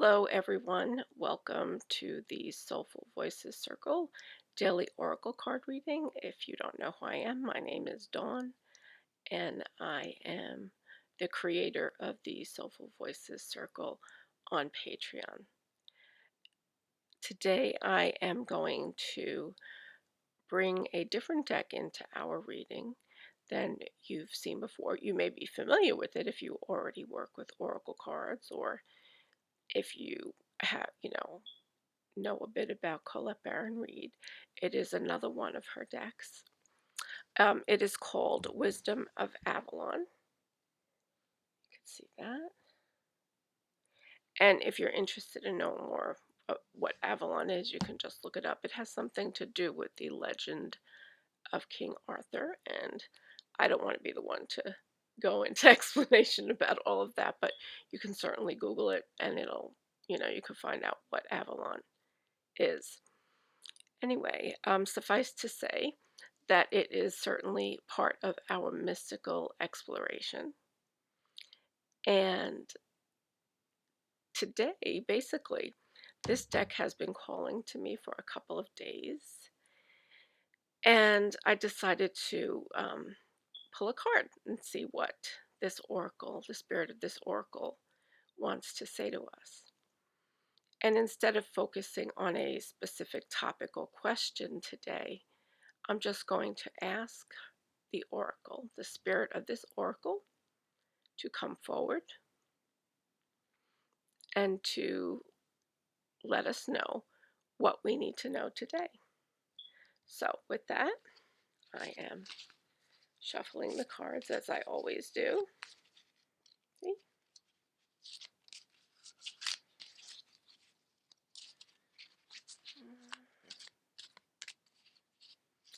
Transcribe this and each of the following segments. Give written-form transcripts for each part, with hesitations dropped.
Hello, everyone. Welcome to the Soulful Voices Circle daily oracle card reading. If you don't know who I am, my name is Dawn, and I am the creator of the Soulful Voices Circle on Patreon. Today, I am going to bring a different deck into our reading than you've seen before. You may be familiar with it if you already work with oracle cards, or if you have, know a bit about Colette Baron Reed. It is another one of her decks. It is called Wisdom of Avalon. You can see that. And if you're interested in knowing more of what Avalon is, you can just look it up. It has something to do with the legend of King Arthur, and I don't want to be the one to go into explanation about all of that, but you can certainly Google it and it'll, you can find out what Avalon is. Anyway, suffice to say that it is certainly part of our mystical exploration. And today, basically, this deck has been calling to me for a couple of days. And I decided to pull a card and see what this oracle, the spirit of this oracle, wants to say to us. And instead of focusing on a specific topic or question today, I'm just going to ask the oracle, the spirit of this oracle, to come forward and to let us know what we need to know today. So, with that, I am shuffling the cards as I always do. See?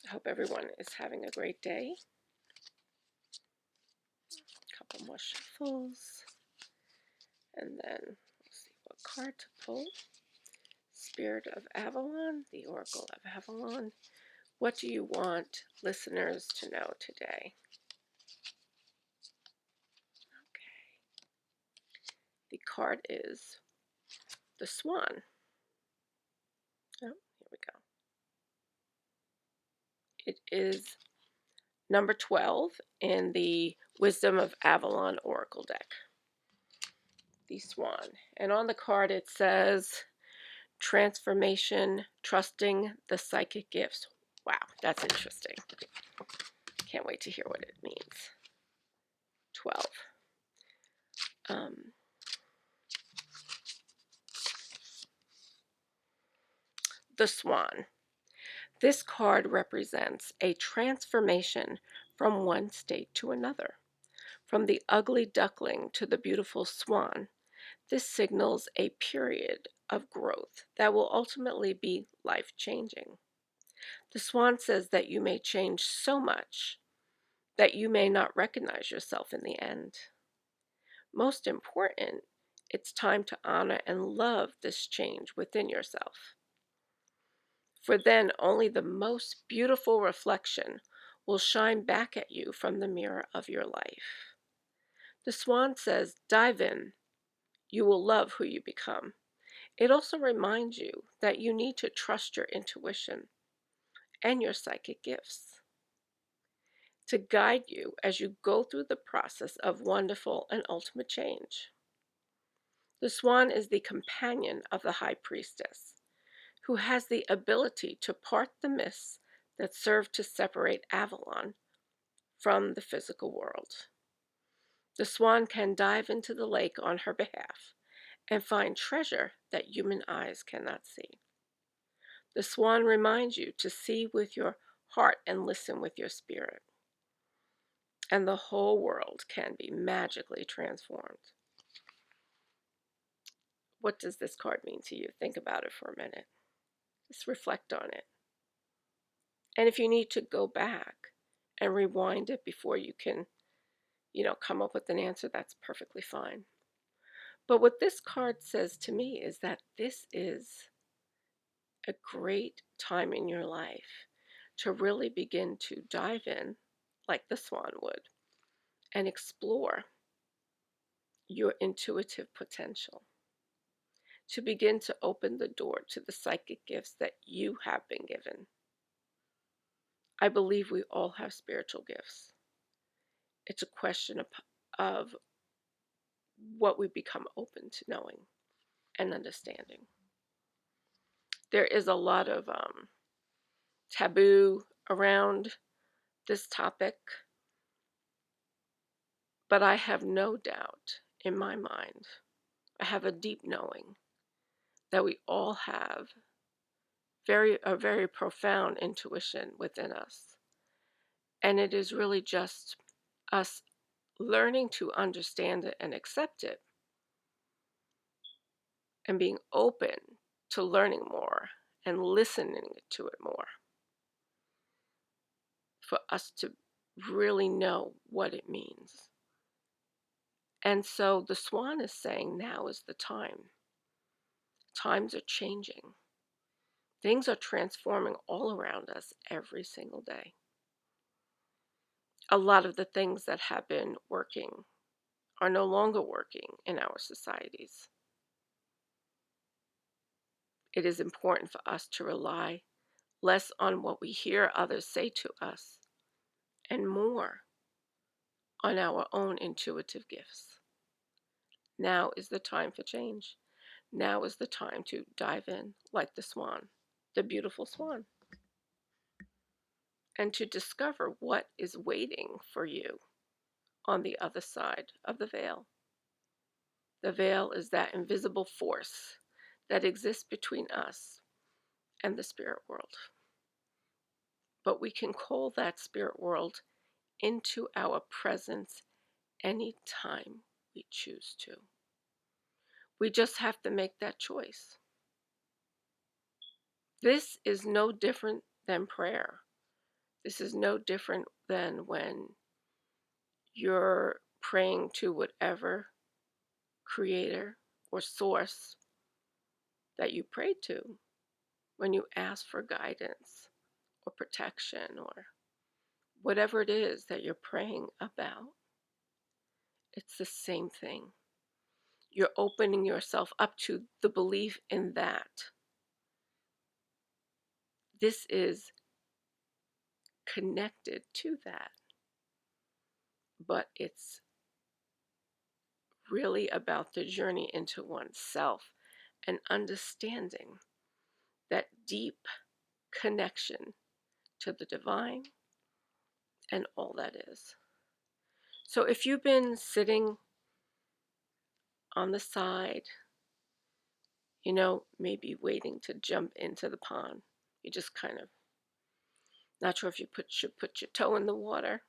I hope everyone is having a great day. A couple more shuffles. And then we'll see what card to pull. Spirit of Avalon, the Oracle of Avalon. What do you want listeners to know today? Okay. The card is the Swan. Oh, here we go. It is number 12 in the Wisdom of Avalon Oracle deck. The Swan. And on the card it says, transformation, trusting the psychic gifts. Wow, that's interesting. Can't wait to hear what it means. 12. The Swan. This card represents a transformation from one state to another. From the ugly duckling to the beautiful swan, this signals a period of growth that will ultimately be life-changing. The swan says that you may change so much that you may not recognize yourself in the end. Most important, it's time to honor and love this change within yourself. For then only the most beautiful reflection will shine back at you from the mirror of your life. The swan says, dive in. You will love who you become. It also reminds you that you need to trust your intuition and your psychic gifts to guide you as you go through the process of wonderful and ultimate change. The swan is the companion of the high priestess, who has the ability to part the mists that serve to separate Avalon from the physical world. The swan can dive into the lake on her behalf and find treasure that human eyes cannot see. The swan reminds you to see with your heart and listen with your spirit, and the whole world can be magically transformed. What does this card mean to you? Think about it for a minute. Just reflect on it. And if you need to go back and rewind it before you can, come up with an answer, that's perfectly fine. But what this card says to me is that this is a great time in your life to really begin to dive in, like the swan would, and explore your intuitive potential. to begin to open the door to the psychic gifts that you have been given. I believe we all have spiritual gifts. It's a question of what we become open to knowing and understanding. There is a lot of taboo around this topic, but I have no doubt in my mind, I have a deep knowing that we all have a very profound intuition within us. And it is really just us learning to understand it and accept it and being open to learning more and listening to it more for us to really know what it means. And so the swan is saying now is the time. Times are changing. Things are transforming all around us every single day. A lot of the things that have been working are no longer working in our societies. It is important for us to rely less on what we hear others say to us and more on our own intuitive gifts. Now is the time for change. Now is the time to dive in like the swan, the beautiful swan, and to discover what is waiting for you on the other side of the veil. The veil is that invisible force that exists between us and the spirit world. But we can call that spirit world into our presence anytime we choose to. We just have to make that choice. This is no different than prayer. This is no different than when you're praying to whatever creator or source that you pray to, when you ask for guidance or protection or whatever it is that you're praying about. It's the same thing. You're opening yourself up to the belief in that. This is connected to that, but it's really about the journey into oneself and understanding that deep connection to the divine and all that is. So if you've been sitting on the side, maybe waiting to jump into the pond, you just kind of not sure if you should put your toe in the water,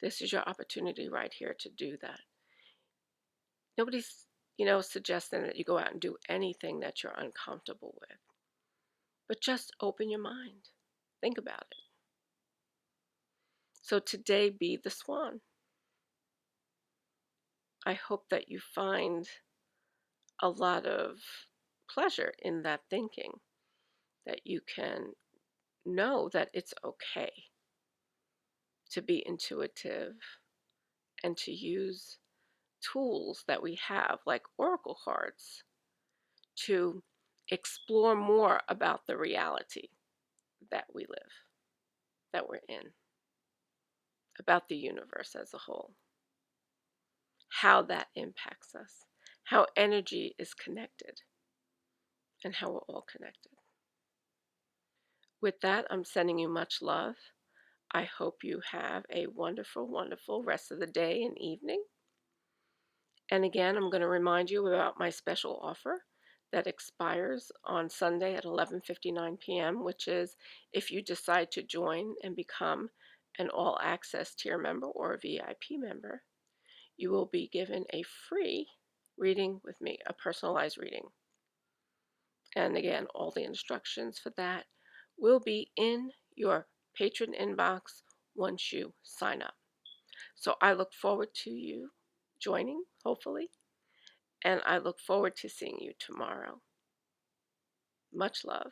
this is your opportunity right here to do that. Nobody's, suggesting that you go out and do anything that you're uncomfortable with, but just open your mind. Think about it. So today, be the swan. I hope that you find a lot of pleasure in that thinking, that you can know that it's okay to be intuitive and to use tools that we have, like oracle cards, to explore more about the reality that we live, that we're in, about the universe as a whole, how that impacts us, how energy is connected, and how we're all connected. With that, I'm sending you much love. I hope you have a wonderful, wonderful rest of the day and evening. And again, I'm going to remind you about my special offer that expires on Sunday at 11:59 p.m., which is if you decide to join and become an all-access tier member or a VIP member, you will be given a free reading with me, a personalized reading. And again, all the instructions for that will be in your patron inbox once you sign up. So I look forward to you joining, hopefully, and I look forward to seeing you tomorrow. Much love.